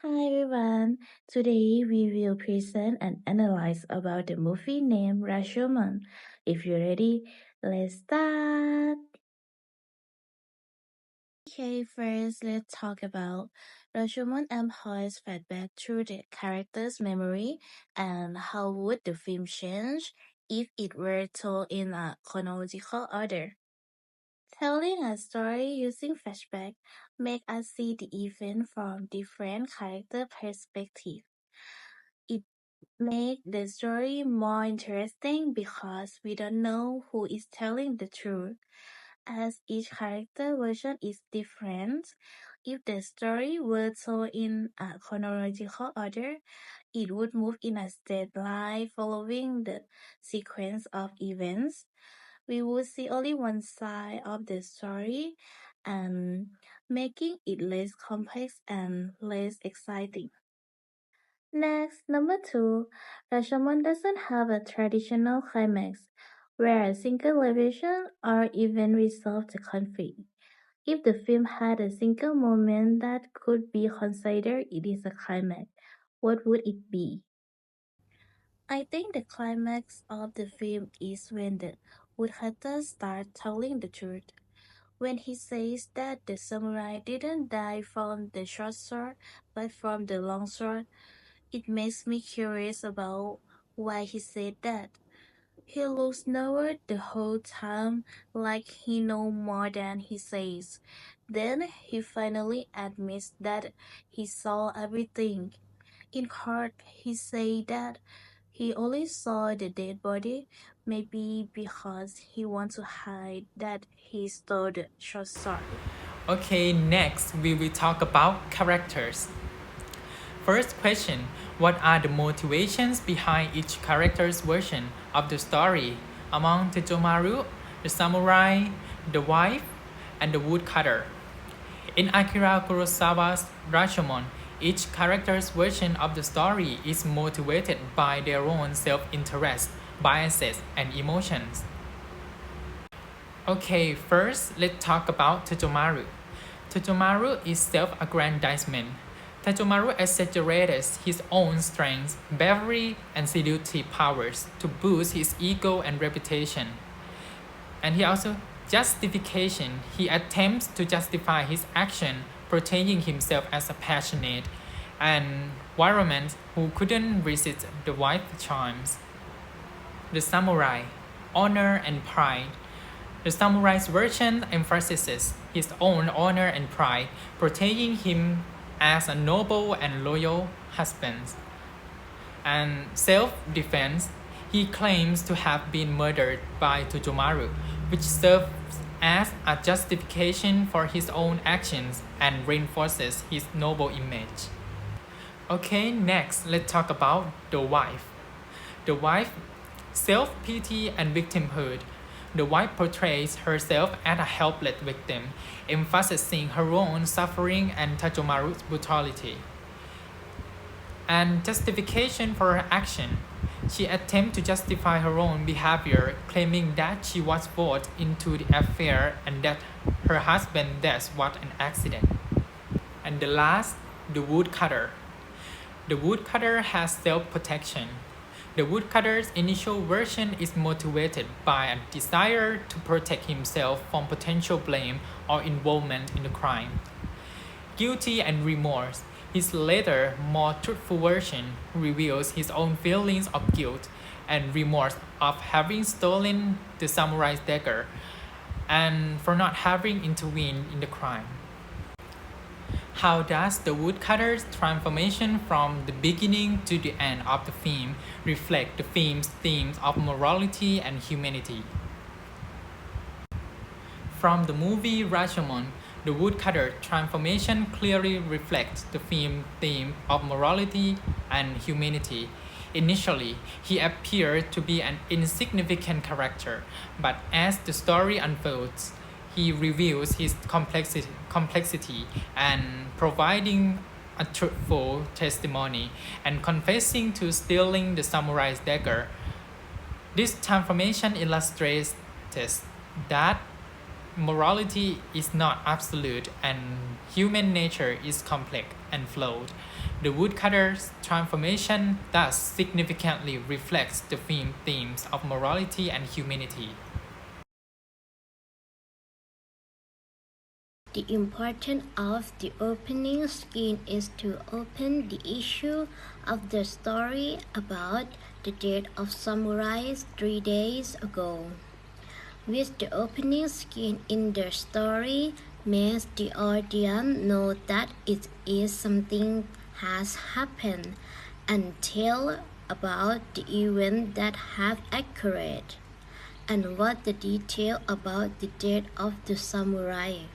Hi everyone. Today we will present and analyze about the movie named Rashomon. If you're ready, let's start. Okay, first let's talk about Rashomon employs feedback through the character's memory and how would the film change if it were told in a chronological order. Telling a story using flashback make us see the event from different character perspectives. It make the story more interesting because we don't know who is telling the truth, as each character version is different. If the story were told in a chronological order, it would move in a straight line following the sequence of events. We would see only one side of the story and making it less complex and less exciting. Next, number two, Rashomon doesn't have a traditional climax, where a single revelation or event resolves the conflict. If the film had a single moment that could be considered it is a climax, what would it be? I think the climax of the film is when the woodcutter starts telling the truth. When he says that the samurai didn't die from the short sword, but from the long sword, it makes me curious about why he said that. He looks nervous the whole time, like he knows more than he says. Then he finally admits that he saw everything. In court, he said that he only saw the dead body, maybe because he wants to hide that he stole the short sword. Okay, next we will talk about characters. First question, what are the motivations behind each character's version of the story among Tejomaru, the samurai, the wife, and the woodcutter? In Akira Kurosawa's Rashomon, each character's version of the story is motivated by their own self-interest, biases, and emotions. Okay, first let's talk about Tejomaru. Tejomaru is self-aggrandizement. Tejomaru exaggerates his own strengths, bravery, and seductive powers to boost his ego and reputation. And he also justification. He attempts to justify his action, portraying himself as a passionate and environment who couldn't resist the wife's charms. The samurai, honor and pride. The samurai's version emphasizes his own honor and pride, portraying him as a noble and loyal husband. And self-defense, he claims to have been murdered by Tojomaru, which serves as a justification for his own actions and reinforces his noble image. Okay, next let's talk about the wife. The wife, self-pity and victimhood. The wife portrays herself as a helpless victim, emphasizing her own suffering and Tajomaru's brutality. And justification for her action. She attempts to justify her own behavior, claiming that she was brought into the affair and that her husband's death was an accident. And the last, the woodcutter. The woodcutter has self-protection. The woodcutter's initial version is motivated by a desire to protect himself from potential blame or involvement in the crime. Guilty and remorse, his later, more truthful version reveals his own feelings of guilt and remorse of having stolen the samurai's dagger and for not having intervened in the crime. How does the woodcutter's transformation from the beginning to the end of the film reflect the film's themes of morality and humanity? From the movie Rashomon, the woodcutter transformation clearly reflects the film's theme of morality and humanity. Initially, he appeared to be an insignificant character, but as the story unfolds, he reveals his complexity and providing a truthful testimony and confessing to stealing the samurai's dagger. This transformation illustrates that Morality is not absolute and human nature is complex and flawed. The woodcutter's transformation thus significantly reflects the themes of morality and humanity. The importance of the opening scene is to open the issue of the story about the death of samurais 3 days ago. With the opening scene in the story makes the audience know that it is something has happened and tell about the event that have occurred and what the detail about the death of the samurai.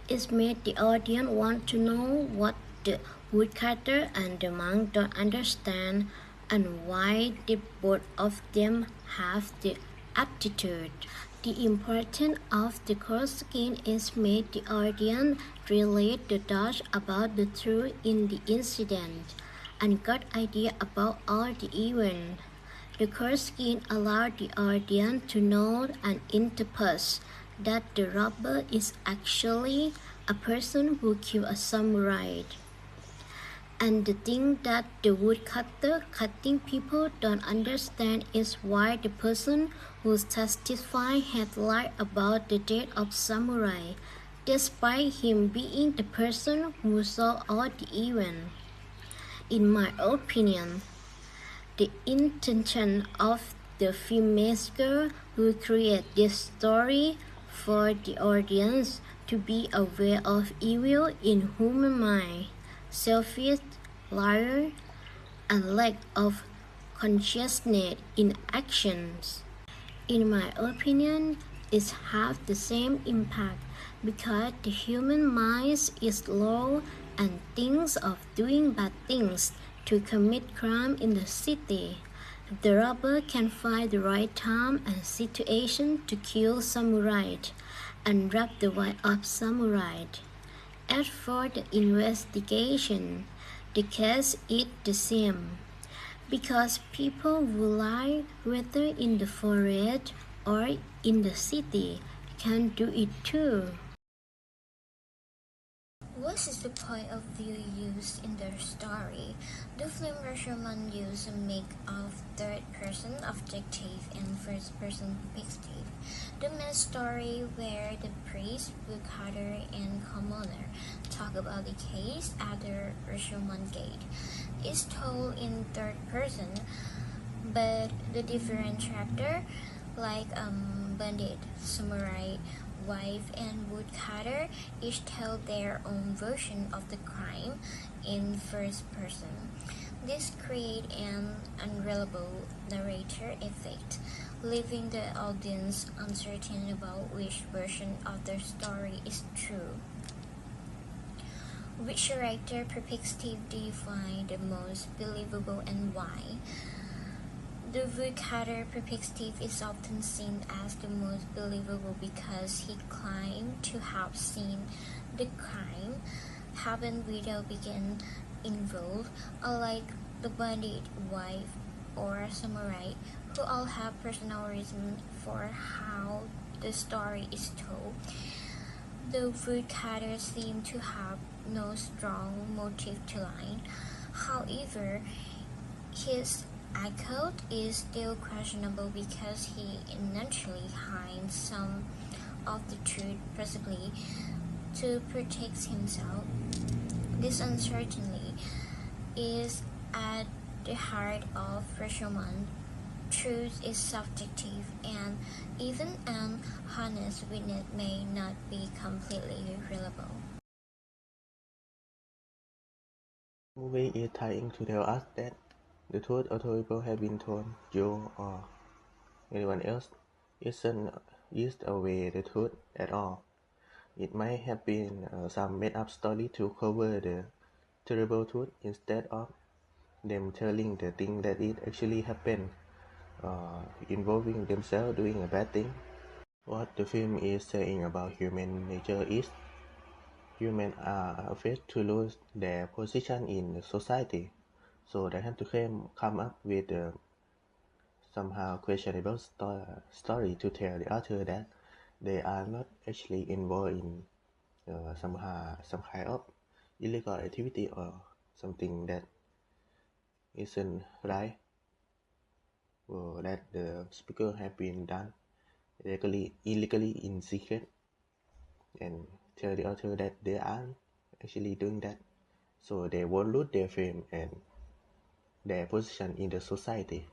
It made the audience want to know what the woodcutter and the monk don't understand and why did both of them have the aptitude. The importance of the cross skin is made the audience relate the dots about the truth in the incident and got idea about all the events. The cross skin allowed the audience to know and interpret that the robber is actually a person who killed a samurai. And the thing that the woodcutter cutting people don't understand is why the person who testified had lied about the death of samurai, despite him being the person who saw all the events. In my opinion, the intention of the filmmaker who created this story for the audience to be aware of evil in human mind, selfish, liar, and lack of consciousness in actions. In my opinion, it has the same impact because the human mind is low and thinks of doing bad things to commit crime in the city. The robber can find the right time and situation to kill samurai and rob the wife of samurai. As for the investigation, the case is the same because people who lie whether in the forest or in the city can do it too. What is the point of view used in the story? The film Rashomon used a mix of third-person objective and first-person perspective. The main story where the priest, woodcutter, and commoner talk about the case at the Rashomon gate is told in third person, but the different chapter like bandit, samurai, wife, and woodcutter each tell their own version of the crime in first person. This creates an unreliable narrator effect, leaving the audience uncertain about which version of the story is true. Which character perspective do you find the most believable and why? The woodcutter perspective is often seen as the most believable because he claimed to have seen the crime happen without being involved, unlike the bandit, wife, or samurai, who all have personal reasons for how the story is told. The woodcutter seemed to have no strong motive to lie. However, his account is still questionable because he intentionally hides some of the truth, possibly to protect himself. This uncertainty is at the heart of Rashomon. Truth is subjective, and even an honest witness may not be completely reliable. Movie is trying to tell us that the truth other people have been told you or anyone else isn't away the truth at all. It might have been some made-up story to cover the terrible truth instead of them telling the thing that it actually happened, involving themselves doing a bad thing. What the film is saying about human nature is humans are afraid to lose their position in society, so they have to come up with a somehow questionable story to tell the author that they are not actually involved in some kind of illegal activity or something that isn't right, or that the speaker have been done illegally in secret, and tell the author that they aren't actually doing that, so they won't lose their fame and their position in the society.